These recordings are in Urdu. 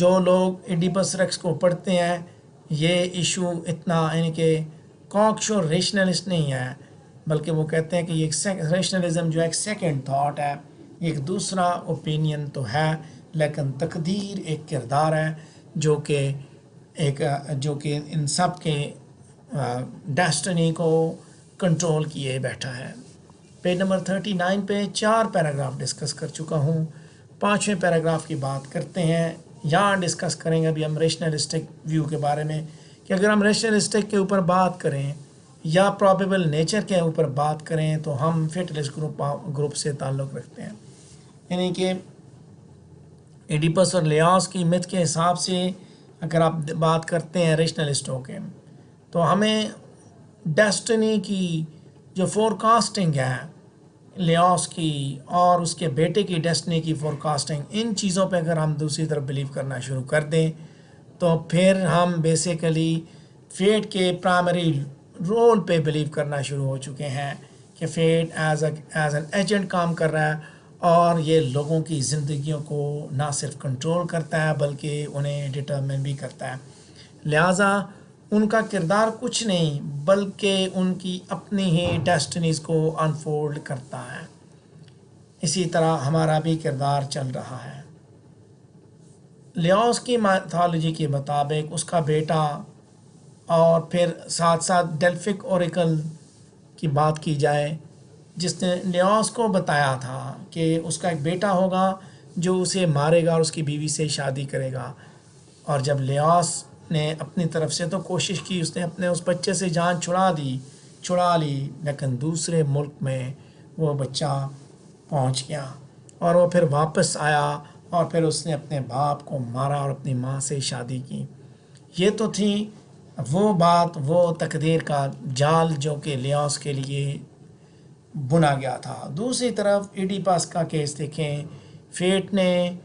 جو لوگ ایڈیپس ریکس کو پڑھتے ہیں یہ ایشو اتنا یعنی کہ کاکش اور ریشنلسٹ نہیں ہے، بلکہ وہ کہتے ہیں کہ یہ ریشنلزم جو ہے ایک سیکنڈ تھاٹ ہے، ایک دوسرا اوپینین تو ہے، لیکن تقدیر ایک کردار ہے جو کہ ان سب کے ڈیسٹنی کو کنٹرول کیے بیٹھا ہے۔ پیج نمبر 39 پہ 4 پیراگراف ڈسکس کر چکا ہوں، 5ویں پیراگراف کی بات کرتے ہیں۔ یہاں ڈسکس کریں گے ابھی ہم ریشنلسٹک ویو کے بارے میں، کہ اگر ہم ریشنلسٹک کے اوپر بات کریں یا پرابیبل نیچر کے اوپر بات کریں تو ہم فیٹلسٹ گروپ سے تعلق رکھتے ہیں، یعنی کہ ایڈیپس اور لیاس کی مت کے حساب سے اگر آپ بات کرتے ہیں ریشنلسٹوں کے، تو ہمیں ڈیسٹنی کی جو فور کاسٹنگ ہے لیاس کی اور اس کے بیٹے کی ڈیسٹنی کی فور کاسٹنگ، ان چیزوں پہ اگر ہم دوسری طرف بلیو کرنا شروع کر دیں تو پھر ہم بیسیکلی فیٹ کے پرائمری رول پہ بلیو کرنا شروع ہو چکے ہیں کہ فیٹ ایز این ایجنٹ کام کر رہا ہے اور یہ لوگوں کی زندگیوں کو نہ صرف کنٹرول کرتا ہے بلکہ انہیں ڈٹرمن بھی کرتا ہے، لہٰذا ان کا کردار کچھ نہیں بلکہ ان کی اپنی ہی ڈیسٹنیز کو انفولڈ کرتا ہے۔ اسی طرح ہمارا بھی کردار چل رہا ہے۔ لیوس کی میتھالوجی کے مطابق اس کا بیٹا اور پھر ساتھ ساتھ ڈیلفک اوریکل کی بات کی جائے جس نے لیوس کو بتایا تھا کہ اس کا ایک بیٹا ہوگا جو اسے مارے گا اور اس کی بیوی سے شادی کرے گا، اور جب لیوس نے اپنی طرف سے تو کوشش کی، اس نے اپنے اس بچے سے جان چھڑا لی، لیکن دوسرے ملک میں وہ بچہ پہنچ گیا اور وہ پھر واپس آیا اور پھر اس نے اپنے باپ کو مارا اور اپنی ماں سے شادی کی۔ یہ تو تھی وہ بات، وہ تقدیر کا جال جو کہ لیوس کے لیے بنا گیا تھا۔ دوسری طرف ایڈیپس کا کیس دیکھیں، فیٹ نے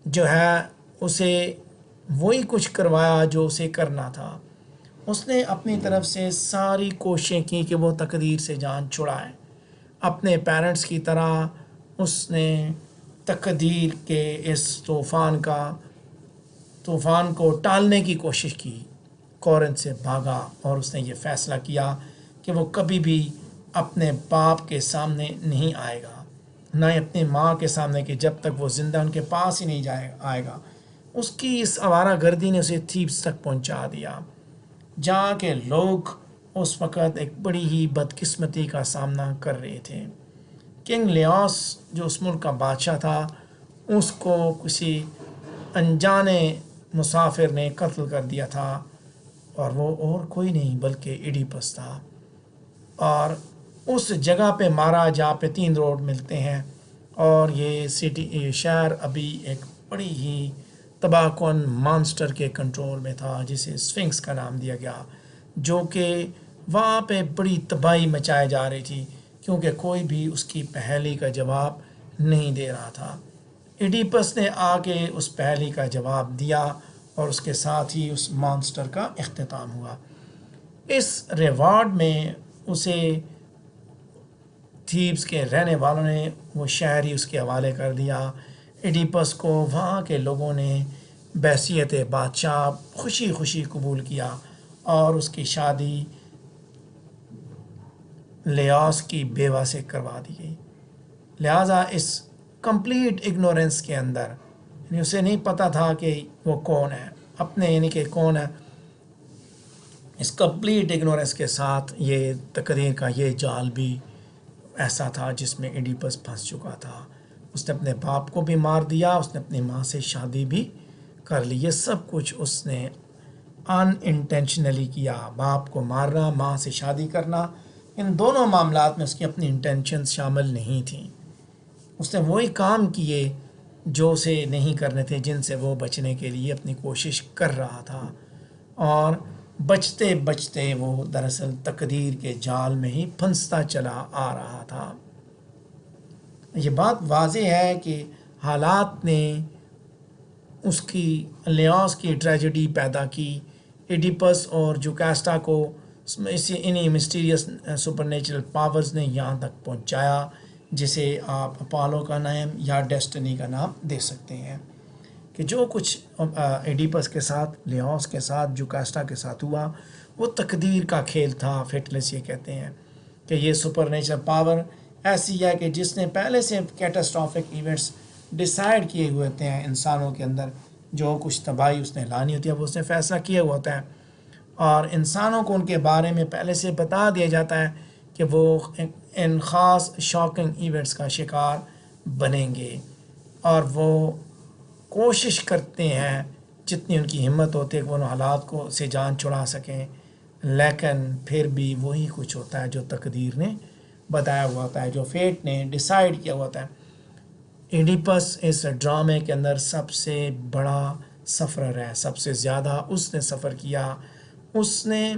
جو ہے اسے وہی کچھ کروایا جو اسے کرنا تھا، اس نے اپنی طرف سے ساری کوششیں کی کہ وہ تقدیر سے جان چھڑائے، اپنے پیرنٹس کی طرح اس نے تقدیر کے اس طوفان کو ٹالنے کی کوشش کی، کورنتھ سے بھاگا اور اس نے یہ فیصلہ کیا کہ وہ کبھی بھی اپنے باپ کے سامنے نہیں آئے گا، نہ ہی اپنی ماں کے سامنے، کہ جب تک وہ زندہ ان کے پاس ہی نہیں آئے گا۔ اس کی اس آوارہ گردی نے اسے تھیبس تک پہنچا دیا، جہاں کے لوگ اس وقت ایک بڑی ہی بدقسمتی کا سامنا کر رہے تھے۔ کنگ لیوس جو اس ملک کا بادشاہ تھا، اس کو کسی انجانے مسافر نے قتل کر دیا تھا، اور وہ اور کوئی نہیں بلکہ ایڈیپس تھا، اور اس جگہ پہ مارا جہاں پہ 3 روڈ ملتے ہیں، اور یہ شہر ابھی ایک بڑی ہی تباہ کن مانسٹر کے کنٹرول میں تھا جسے اسفنکس کا نام دیا گیا، جو کہ وہاں پہ بڑی تباہی مچائے جا رہی تھی کیونکہ کوئی بھی اس کی پہلی کا جواب نہیں دے رہا تھا۔ ایڈیپس نے آ کے اس پہلی کا جواب دیا اور اس کے ساتھ ہی اس مانسٹر کا اختتام ہوا۔ اس ریوارڈ میں اسے تھیبس کے رہنے والوں نے وہ شہر ہی اس کے حوالے کر دیا۔ ایڈیپس کو وہاں کے لوگوں نے بحیثیت بادشاہ خوشی خوشی قبول کیا اور اس کی شادی لیوس کی بیوہ سے کروا دی گئی۔ لہٰذا اس کمپلیٹ اگنورنس کے اندر، یعنی اسے نہیں پتہ تھا کہ وہ کون ہے، اپنے یعنی کہ کون ہے، اس کمپلیٹ اگنورنس کے ساتھ یہ تقدیر کا یہ جال بھی ایسا تھا جس میں ایڈیپس پھنس چکا تھا۔ اس نے اپنے باپ کو بھی مار دیا، اس نے اپنی ماں سے شادی بھی کر لی، یہ سب کچھ اس نے ان انٹینشنلی کیا۔ باپ کو مارنا، ماں سے شادی کرنا، ان دونوں معاملات میں اس کی اپنی انٹینشنز شامل نہیں تھیں۔ اس نے وہی کام کیے جو اسے نہیں کرنے تھے، جن سے وہ بچنے کے لیے اپنی کوشش کر رہا تھا، اور بچتے بچتے وہ دراصل تقدیر کے جال میں ہی پھنستا چلا آ رہا تھا۔ یہ بات واضح ہے کہ حالات نے اس کی لیوس کی ٹریجڈی پیدا کی، ایڈیپس اور جوکاسٹا کو انہی مسٹیریس سپر نیچرل پاورز نے یہاں تک پہنچایا جسے آپ اپولو کا نام یا ڈیسٹنی کا نام دے سکتے ہیں، کہ جو کچھ ایڈیپس کے ساتھ، لیوس کے ساتھ، جوکاسٹا کے ساتھ ہوا وہ تقدیر کا کھیل تھا. فیٹلس یہ کہتے ہیں کہ یہ سپر نیچرل پاور ایسی ہے کہ جس نے پہلے سے کیٹاسٹرافک ایونٹس ڈیسائیڈ کیے ہوئے ہوتے ہیں انسانوں کے اندر، جو کچھ تباہی اس نے لانی ہوتی ہے وہ اس نے فیصلہ کیا ہوا ہوتا ہے، اور انسانوں کو ان کے بارے میں پہلے سے بتا دیا جاتا ہے کہ وہ ان خاص شاکنگ ایونٹس کا شکار بنیں گے، اور وہ کوشش کرتے ہیں جتنی ان کی ہمت ہوتی ہے کہ وہ ان حالات کو سے جان چھڑا سکیں، لیکن پھر بھی وہی کچھ ہوتا ہے جو تقدیر نے بتایا ہوا ہوتا ہے، جو فیٹ نے ڈیسائیڈ کیا ہوا ہوتا ہے. ایڈیپس اس ڈرامے کے اندر سب سے بڑا سفرر ہے، سب سے زیادہ اس نے سفر کیا، اس نے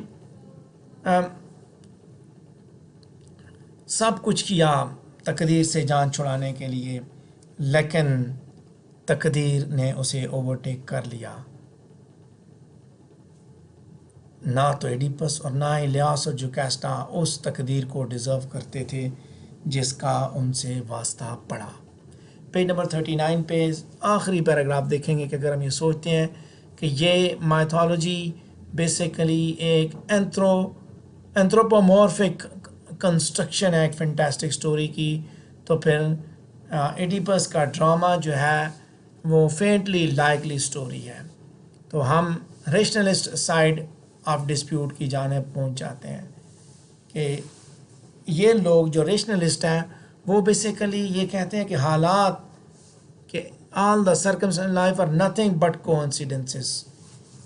سب کچھ کیا تقدیر سے جان چھڑانے کے لیے، لیکن تقدیر نے اسے اوورٹیک کر لیا. نہ تو ایڈیپس اور نہ ہی لیاس اور جوکاسٹا اس تقدیر کو ڈیزرو کرتے تھے جس کا ان سے واسطہ پڑا. پیج نمبر 39 پہ آخری پیراگراف دیکھیں گے کہ اگر ہم یہ سوچتے ہیں کہ یہ مائتھولوجی بیسیکلی ایک اینتھروپومورفک کنسٹرکشن ہے ایک فینٹاسٹک سٹوری کی، تو پھر ایڈیپس کا ڈرامہ جو ہے وہ فینٹلی لائکلی سٹوری ہے. تو ہم ریشنلسٹ سائڈ آف ڈسپیوٹ کی جانب پہنچ جاتے ہیں کہ یہ لوگ جو ریشنلسٹ ہیں وہ بیسیکلی یہ کہتے ہیں کہ حالات، کہ آل دا سرکمسٹنس لائف آر نتھنگ بٹ کوانسیڈنسز،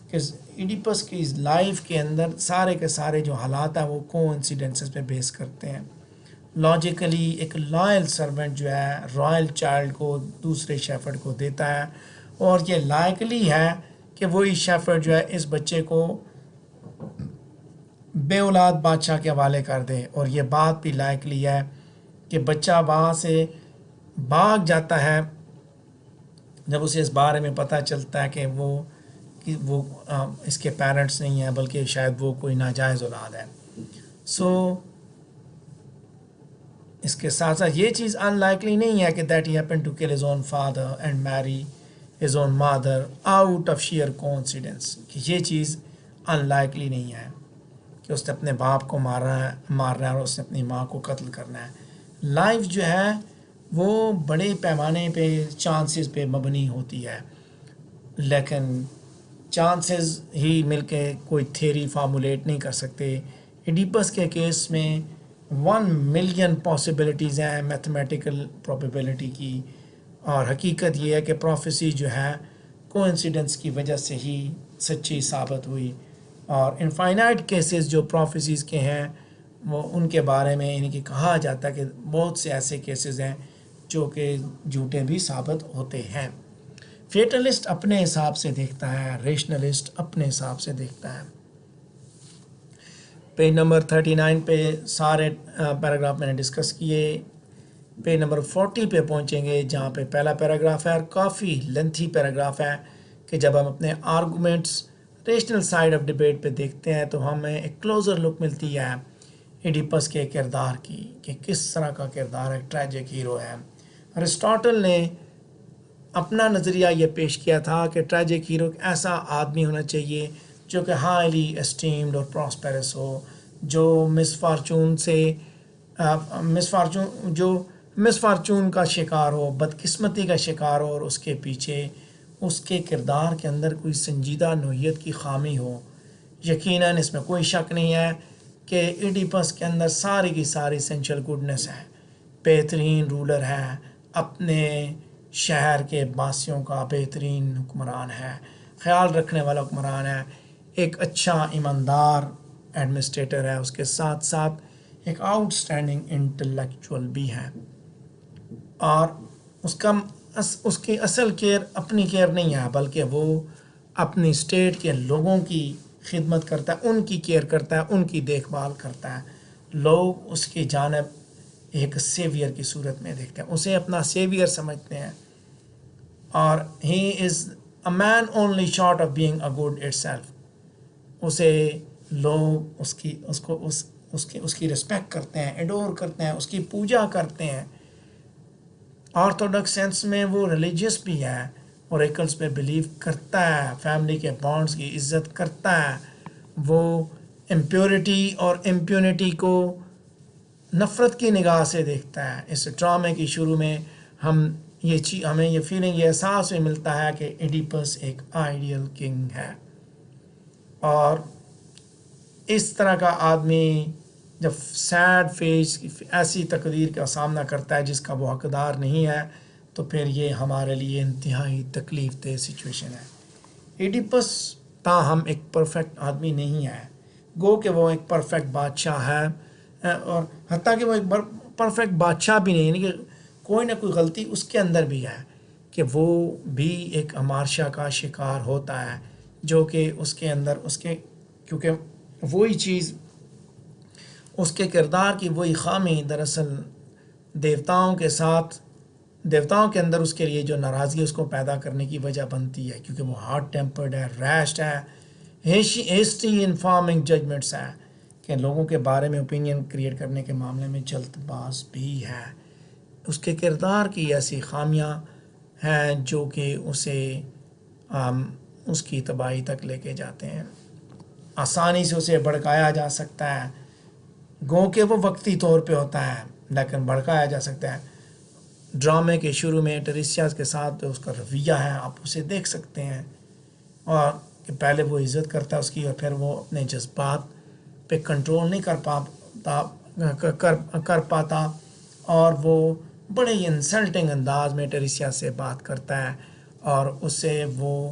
کہ ایڈیپس کی لائف کے اندر سارے کے سارے جو حالات ہیں وہ کوانسیڈنسز پہ بیس کرتے ہیں. لاجیکلی ایک لائل سرونٹ جو ہے رائل چائلڈ کو دوسرے شیفرڈ کو دیتا ہے، اور یہ لائکلی ہے کہ وہی شیفرڈ جو ہے اس بچے کو بے اولاد بادشاہ کے حوالے کر دے، اور یہ بات بھی لائکلی ہے کہ بچہ وہاں سے بھاگ جاتا ہے جب اسے اس بارے میں پتہ چلتا ہے کہ وہ اس کے پیرنٹس نہیں ہیں بلکہ شاید وہ کوئی ناجائز اولاد ہے. سو اس کے ساتھ ساتھ یہ چیز ان لائکلی نہیں ہے کہ that he happen to kill his own father and marry his own mother out of share کوانسیڈنس، کہ یہ چیز ان لائکلی نہیں ہے کہ اس نے اپنے باپ کو مارنا ہے اور اس نے اپنی ماں کو قتل کرنا ہے. لائف جو ہے وہ بڑے پیمانے پہ چانسز پہ مبنی ہوتی ہے، لیکن چانسز ہی مل کے کوئی تھیری فارمولیٹ نہیں کر سکتے. ایڈیپس کے کیس میں 1 ملین پاسبلٹیز ہیں میتھمیٹیکل پروبیبلٹی کی، اور حقیقت یہ ہے کہ پروفیسی جو ہے کوانسیڈنس کی وجہ سے ہی سچی ثابت ہوئی، اور انفائنائٹ کیسز جو پروفیسیز کے ہیں وہ ان کے بارے میں یعنی کہ کہا جاتا ہے کہ بہت سے ایسے کیسز ہیں جو کہ جھوٹے بھی ثابت ہوتے ہیں. فیٹلسٹ اپنے حساب سے دیکھتا ہے، ریشنلسٹ اپنے حساب سے دیکھتا ہے. پیج نمبر 39 پہ سارے پیراگراف میں نے ڈسکس کیے. پیج نمبر 40 پہ پہنچیں گے جہاں پہ پہلا پیراگراف ہے اور کافی لینتھی پیراگراف ہے کہ جب ہم اپنے arguments rational side of debate پہ دیکھتے ہیں تو ہمیں ایک کلوزر لک ملتی ہے ایڈیپس کے کردار کی، کہ کس طرح کا کردار ایک ٹریجک ہیرو ہے. ارسطاٹل نے اپنا نظریہ یہ پیش کیا تھا کہ ٹریجک ہیرو ایک ایسا آدمی ہونا چاہیے جو کہ ہائیلی اسٹیمڈ اور پراسپیرس ہو، جو مس فارچون کا شکار ہو، بدقسمتی کا شکار ہو، اور اس کے پیچھے اس کے کردار کے اندر کوئی سنجیدہ نوعیت کی خامی ہو. یقیناً اس میں کوئی شک نہیں ہے کہ ایڈیپس کے اندر ساری کی ساری اسینشیل گڈنس ہے. بہترین رولر ہے، اپنے شہر کے باسیوں کا بہترین حکمران ہے، خیال رکھنے والا حکمران ہے، ایک اچھا ایماندار ایڈمنسٹریٹر ہے، اس کے ساتھ ساتھ ایک آؤٹ اسٹینڈنگ انٹلیکچوئل بھی ہے. اور اس کی اصل کیئر اپنی کیئر نہیں ہے بلکہ وہ اپنی اسٹیٹ کے لوگوں کی خدمت کرتا ہے، ان کی کیئر کرتا ہے، ان کی دیکھ بھال کرتا ہے. لوگ اس کی جانب ایک سیویئر کی صورت میں دیکھتے ہیں، اسے اپنا سیویئر سمجھتے ہیں، اور he is a man only short of being a good itself. اسے لوگ اس کی رسپیکٹ کرتے ہیں، ایڈور کرتے ہیں، اس کی پوجا کرتے ہیں، آرتھوڈکس سینس میں وہ ریلیجیس بھی ہے، اوریکلس پہ بلیو کرتا ہے، فیملی کے بانڈز کی عزت کرتا ہے، وہ امپیورٹی اور امپیونٹی کو نفرت کی نگاہ سے دیکھتا ہے۔ اس ڈرامے کی شروع میں ہمیں یہ فیلنگ، یہ احساس بھی ملتا ہے کہ ایڈیپس ایک آئیڈیل کنگ ہے، اور اس طرح کا آدمی جب سیڈ فیس ایسی تقدیر کا سامنا کرتا ہے جس کا وہ حقدار نہیں ہے، تو پھر یہ ہمارے لیے انتہائی تکلیف دہ سچویشن ہے۔ ایڈیپس تاہم ایک پرفیکٹ آدمی نہیں ہے، گو کہ وہ ایک پرفیکٹ بادشاہ ہے، اور حتیٰ کہ وہ ایک پرفیکٹ بادشاہ بھی نہیں، یعنی کہ کوئی نہ کوئی غلطی اس کے اندر بھی ہے، کہ وہ بھی ایک امارشا کا شکار ہوتا ہے، جو کہ اس کے اندر کیونکہ وہی چیز، اس کے کردار کی وہی خامی دراصل دیوتاؤں کے اندر اس کے لیے جو ناراضگی اس کو پیدا کرنے کی وجہ بنتی ہے، کیونکہ وہ ہارٹ ٹیمپرڈ ہے، ریشڈ ہے، ہیسٹی انفارمنگ ججمنٹس ہے، کہ لوگوں کے بارے میں اوپینین کریٹ کرنے کے معاملے میں جلد باز بھی ہے۔ اس کے کردار کی ایسی خامیاں ہیں جو کہ اس کی تباہی تک لے کے جاتے ہیں۔ آسانی سے اسے بھڑکایا جا سکتا ہے، گو کہ وہ وقتی طور پہ ہوتا ہے، لیکن بھڑکایا جا سکتا ہے۔ ڈرامے کے شروع میں ٹریسیا کے ساتھ جو اس کا رویہ ہے، آپ اسے دیکھ سکتے ہیں، اور کہ پہلے وہ عزت کرتا ہے اس کی، اور پھر وہ اپنے جذبات پہ کنٹرول نہیں کر پاتا، اور وہ بڑے ہی انسلٹنگ انداز میں ٹریسیا سے بات کرتا ہے، اور اسے وہ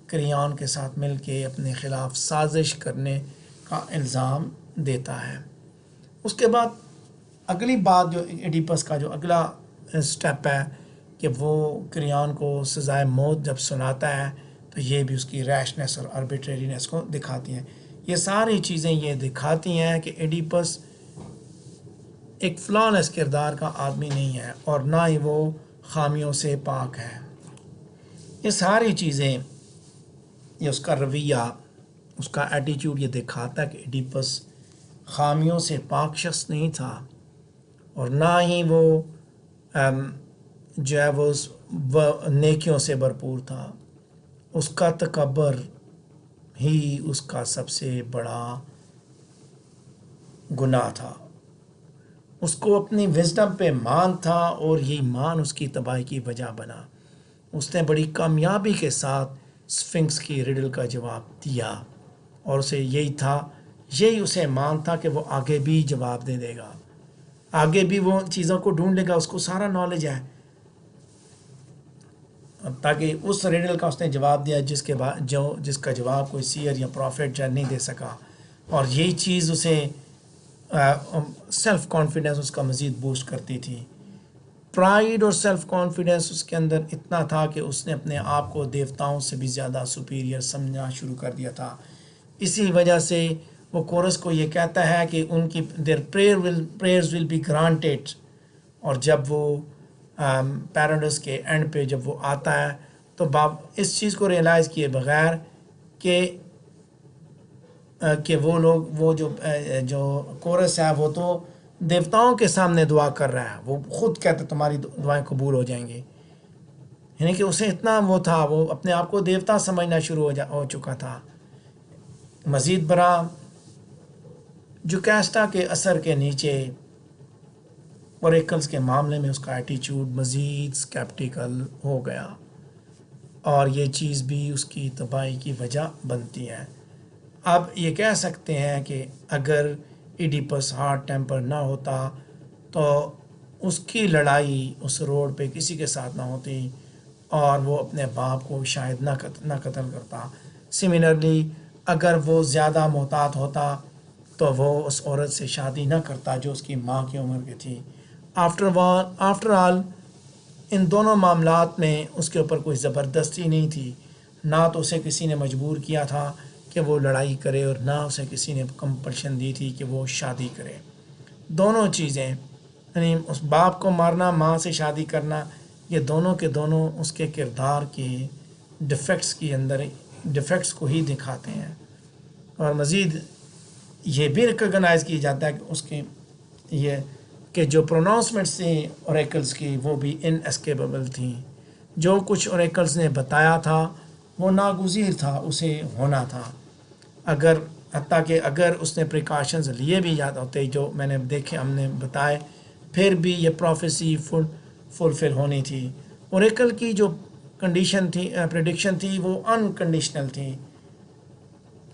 کریون کے ساتھ مل کے اپنے خلاف سازش کرنے کا الزام دیتا ہے۔ اس کے بعد اگلی بات جو ایڈیپس کا جو اگلا سٹیپ ہے، کہ وہ کریون کو سزائے موت جب سناتا ہے، تو یہ بھی اس کی ریشنس اور آربیٹرینس کو دکھاتی ہیں۔ یہ ساری چیزیں یہ دکھاتی ہیں کہ ایڈیپس ایک فلالیس کردار کا آدمی نہیں ہے، اور نہ ہی وہ خامیوں سے پاک ہے۔ یہ ساری چیزیں، یہ اس کا رویہ، اس کا ایٹیچیوڈ یہ دکھاتا ہے کہ ایڈیپس خامیوں سے پاک شخص نہیں تھا، اور نہ ہی وہ جو ہے وہ نیکیوں سے بھرپور تھا۔ اس کا تکبر ہی اس کا سب سے بڑا گناہ تھا۔ اس کو اپنی وزڈم پہ مان تھا، اور یہ مان اس کی تباہی کی وجہ بنا۔ اس نے بڑی کامیابی کے ساتھ اسفنکس کی ریڈل کا جواب دیا، اور اسے یہی اسے مان تھا کہ وہ آگے بھی جواب دے گا، آگے بھی وہ چیزوں کو ڈھونڈ لے گا، اس کو سارا نالج ہے، تاکہ اس ریڈل کا اس نے جواب دیا جس کا جواب کوئی سیئر یا پروفٹ نہیں دے سکا، اور یہی چیز اسے سیلف کانفیڈنس اس کا مزید بوسٹ کرتی تھی۔ پرائیڈ اور سیلف کانفیڈنس اس کے اندر اتنا تھا کہ اس نے اپنے آپ کو دیوتاؤں سے بھی زیادہ سپیریئر سمجھنا شروع کر دیا تھا۔ اسی وجہ سے وہ کورس کو یہ کہتا ہے کہ ان کی prayers will be granted، اور جب وہ پیراڈائس کے اینڈ پہ جب وہ آتا ہے، تو اس چیز کو ریئلائز کیے بغیر کہ وہ جو کورس ہے وہ تو دیوتاؤں کے سامنے دعا کر رہا ہے، وہ خود کہتا ہے تمہاری دعائیں قبول ہو جائیں گی، یعنی کہ اسے اتنا وہ تھا، وہ اپنے آپ کو دیوتا سمجھنا شروع ہو چکا تھا۔ مزید برآں جوکیسٹا کے اثر کے نیچے اوریکلز کے معاملے میں اس کا ایٹیچیوڈ مزید سکیپٹیکل ہو گیا، اور یہ چیز بھی اس کی تباہی کی وجہ بنتی ہے۔ اب یہ کہہ سکتے ہیں کہ اگر ایڈیپس ہارٹ ٹیمپر نہ ہوتا تو اس کی لڑائی اس روڈ پہ کسی کے ساتھ نہ ہوتی، اور وہ اپنے باپ کو شاید نہ قتل کرتا۔ سملرلی اگر وہ زیادہ محتاط ہوتا تو وہ اس عورت سے شادی نہ کرتا جو اس کی ماں کی عمر کی تھی۔ آفٹر آل ان دونوں معاملات میں اس کے اوپر کوئی زبردستی نہیں تھی، نہ تو اسے کسی نے مجبور کیا تھا کہ وہ لڑائی کرے، اور نہ اسے کسی نے کمپلشن دی تھی کہ وہ شادی کرے۔ دونوں چیزیں، یعنی اس باپ کو مارنا، ماں سے شادی کرنا، یہ دونوں کے دونوں اس کے کردار کے ڈیفیکٹس کو ہی دکھاتے ہیں، اور مزید یہ بھی ریکگنائز کی جاتا ہے کہ کہ جو پروناؤنسمنٹس تھیں اوریکلز کی وہ بھی اناسکیپیبل تھیں. جو کچھ اوریکلز نے بتایا تھا وہ ناگزیر تھا، اسے ہونا تھا. اگر حتیٰ کہ اگر اس نے پریکاشنز لیے بھی یاد ہوتے جو میں نے دیکھے ہم نے بتائے، پھر بھی یہ پروفیسی فلفل ہونی تھی. اوریکل کی جو کنڈیشن تھی پریڈکشن تھی وہ انکنڈیشنل تھی.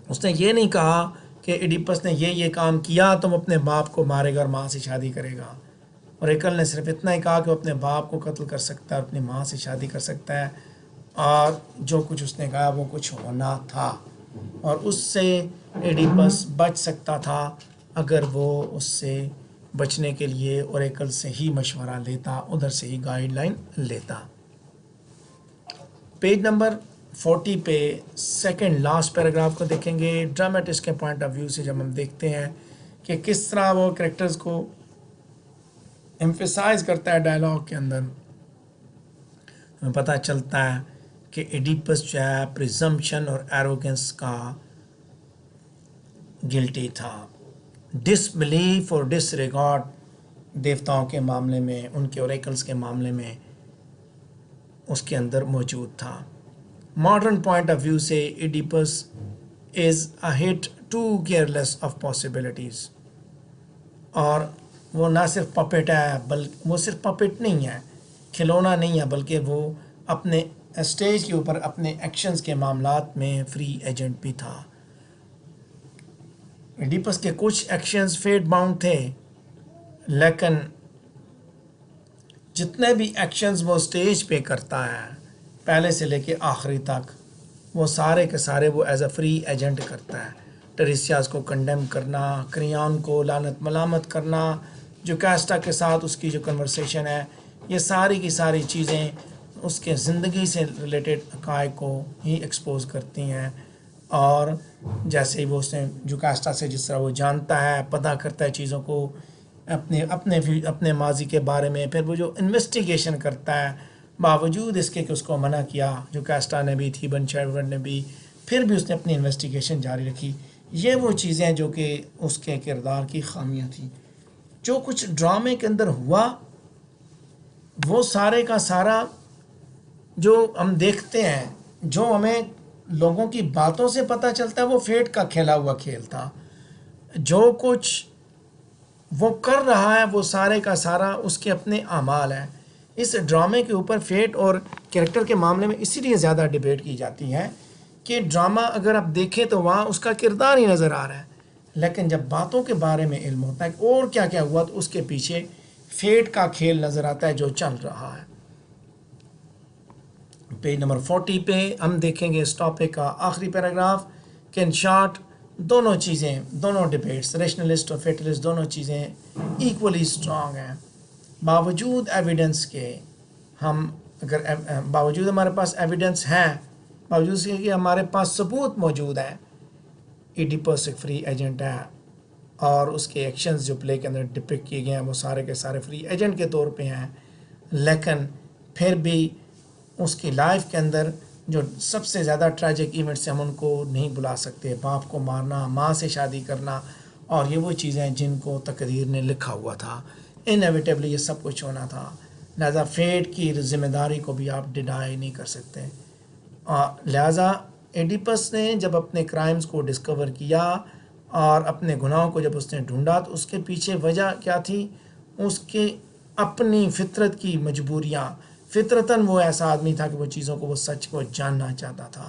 اس نے یہ نہیں کہا کہ ایڈیپس نے یہ کام کیا تو وہ اپنے باپ کو مارے گا اور ماں سے شادی کرے گا. اوریکل نے صرف اتنا ہی کہا کہ وہ اپنے باپ کو قتل کر سکتا ہے اور اپنی ماں سے شادی کر سکتا ہے، اور جو کچھ اس نے کہا وہ کچھ ہونا تھا، اور اس سے ایڈیپس بچ سکتا تھا اگر وہ اس سے بچنے کے لیے اوریکل سے ہی مشورہ لیتا، ادھر سے ہی گائیڈ لائن لیتا. پیج نمبر 40 پہ سیکنڈ لاسٹ پیراگراف کو دیکھیں گے. ڈراماٹسٹ کے پوائنٹ آف ویو سے جب ہم دیکھتے ہیں کہ کس طرح وہ کریکٹرز کو ایمفیسائز کرتا ہے ڈائلاگ کے اندر، ہمیں پتہ چلتا ہے کہ ایڈیپس جو ہے پریزمپشن اور ایروگنس کا گلٹی تھا. ڈس بلیف اور ڈس ریگارڈ دیوتاؤں کے معاملے میں، ان کے اوریکلز کے معاملے میں اس کے اندر موجود تھا. ماڈرن پوائنٹ آف ویو سے Oedipus is a hit to careless of possibilities, اور وہ نہ صرف پپٹ ہے بلکہ وہ صرف پپٹ نہیں ہے، کھلونا نہیں ہے، بلکہ وہ اپنے اسٹیج کے اوپر اپنے ایکشنز کے معاملات میں فری ایجنٹ بھی تھا. ایڈیپس کے کچھ ایکشنز فیٹ باؤنڈ تھے، لیکن جتنے بھی ایکشنز وہ اسٹیج پہ کرتا ہے پہلے سے لے کے آخری تک، وہ سارے کے سارے وہ ایز اے فری ایجنٹ کرتا ہے. ٹریسیاز کو کنڈیم کرنا، کریان کو لعنت ملامت کرنا، جو کیسٹا کے ساتھ اس کی جو کنورسیشن ہے، یہ ساری کی ساری چیزیں اس کے زندگی سے ریلیٹڈ حقائق کو ہی ایکسپوز کرتی ہیں. اور جیسے ہی وہ اس نے جو کیسٹا سے جس طرح وہ جانتا ہے، پتہ کرتا ہے چیزوں کو اپنے ماضی کے بارے میں، پھر وہ جو انویسٹیگیشن کرتا ہے باوجود اس کے کہ اس کو منع کیا، جو کیسٹا نے بھی تھی بن چیڈور نے بھی، پھر بھی اس نے اپنی انویسٹیگیشن جاری رکھی. یہ وہ چیزیں جو کہ اس کے کردار کی خامیاں تھیں. جو کچھ ڈرامے کے اندر ہوا وہ سارے کا سارا جو ہم دیکھتے ہیں، جو ہمیں لوگوں کی باتوں سے پتہ چلتا ہے، وہ فیٹ کا کھیلا ہوا کھیل تھا. جو کچھ وہ کر رہا ہے وہ سارے کا سارا اس کے اپنے اعمال ہیں. اس ڈرامے کے اوپر فیٹ اور کریکٹر کے معاملے میں اسی لیے زیادہ ڈیبیٹ کی جاتی ہے کہ ڈرامہ اگر آپ دیکھیں تو وہاں اس کا کردار ہی نظر آ رہا ہے، لیکن جب باتوں کے بارے میں علم ہوتا ہے اور کیا کیا ہوا تو اس کے پیچھے فیٹ کا کھیل نظر آتا ہے جو چل رہا ہے. پیج نمبر 40 پہ ہم دیکھیں گے اس ٹاپک کا آخری پیراگراف کہ ان شارٹ دونوں چیزیں، دونوں ڈیبیٹس، ریشنلسٹ اور فیٹلسٹ، دونوں چیزیں ایکولی اسٹرانگ ہیں. باوجود ایویڈنس کے ہم باوجود ہمارے پاس ایویڈنس ہیں، باوجود اس کے کہ ہمارے پاس ثبوت موجود ہیں، ایڈیپس ایک فری ایجنٹ ہے اور اس کے ایکشنز جو پلے کے اندر ڈپکٹ کیے گئے ہیں وہ سارے کے سارے فری ایجنٹ کے طور پہ ہیں. لیکن پھر بھی اس کی لائف کے اندر جو سب سے زیادہ ٹریجک ایونٹس ہیں ہم ان کو نہیں بلا سکتے. باپ کو مارنا، ماں سے شادی کرنا، اور یہ وہ چیزیں جن کو تقدیر نے لکھا ہوا تھا. انیویٹیبلی یہ سب کچھ ہونا تھا، لہذا فیٹ کی ذمہ داری کو بھی آپ ڈینائی نہیں کر سکتے. لہذا ایڈیپس نے جب اپنے کرائمز کو ڈسکور کیا اور اپنے گناہوں کو جب اس نے ڈھونڈا تو اس کے پیچھے وجہ کیا تھی؟ اس کے اپنی فطرت کی مجبوریاں. فطرتاً وہ ایسا آدمی تھا کہ وہ چیزوں کو، وہ سچ کو جاننا چاہتا تھا.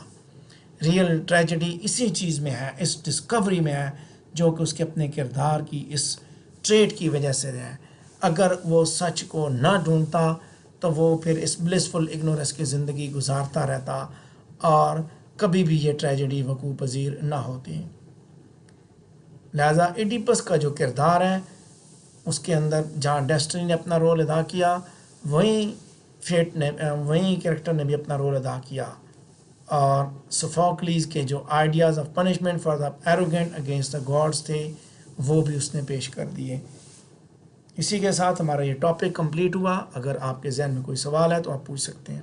ریئل ٹریجڈی اسی چیز میں ہے، اس ڈسکوری میں ہے جو کہ اس کے اپنے کردار کی اس ٹریٹ کی وجہ سے ہے. اگر وہ سچ کو نہ ڈھونڈتا تو وہ پھر اس بلسفل اگنورنس کی زندگی گزارتا رہتا اور کبھی بھی یہ ٹریجڈی وقوع پذیر نہ ہوتی. لہذا ایڈیپس کا جو کردار ہے اس کے اندر جہاں ڈیسٹنی نے اپنا رول ادا کیا، وہیں فیٹ نے، وہیں کریکٹر نے بھی اپنا رول ادا کیا. اور سوفوکلیز کے جو ideas of punishment for the arrogant against the gods تھے وہ بھی اس نے پیش کر دیے. اسی کے ساتھ ہمارا یہ ٹاپک کمپلیٹ ہوا. اگر آپ کے ذہن میں کوئی سوال ہے تو آپ پوچھ سکتے ہیں.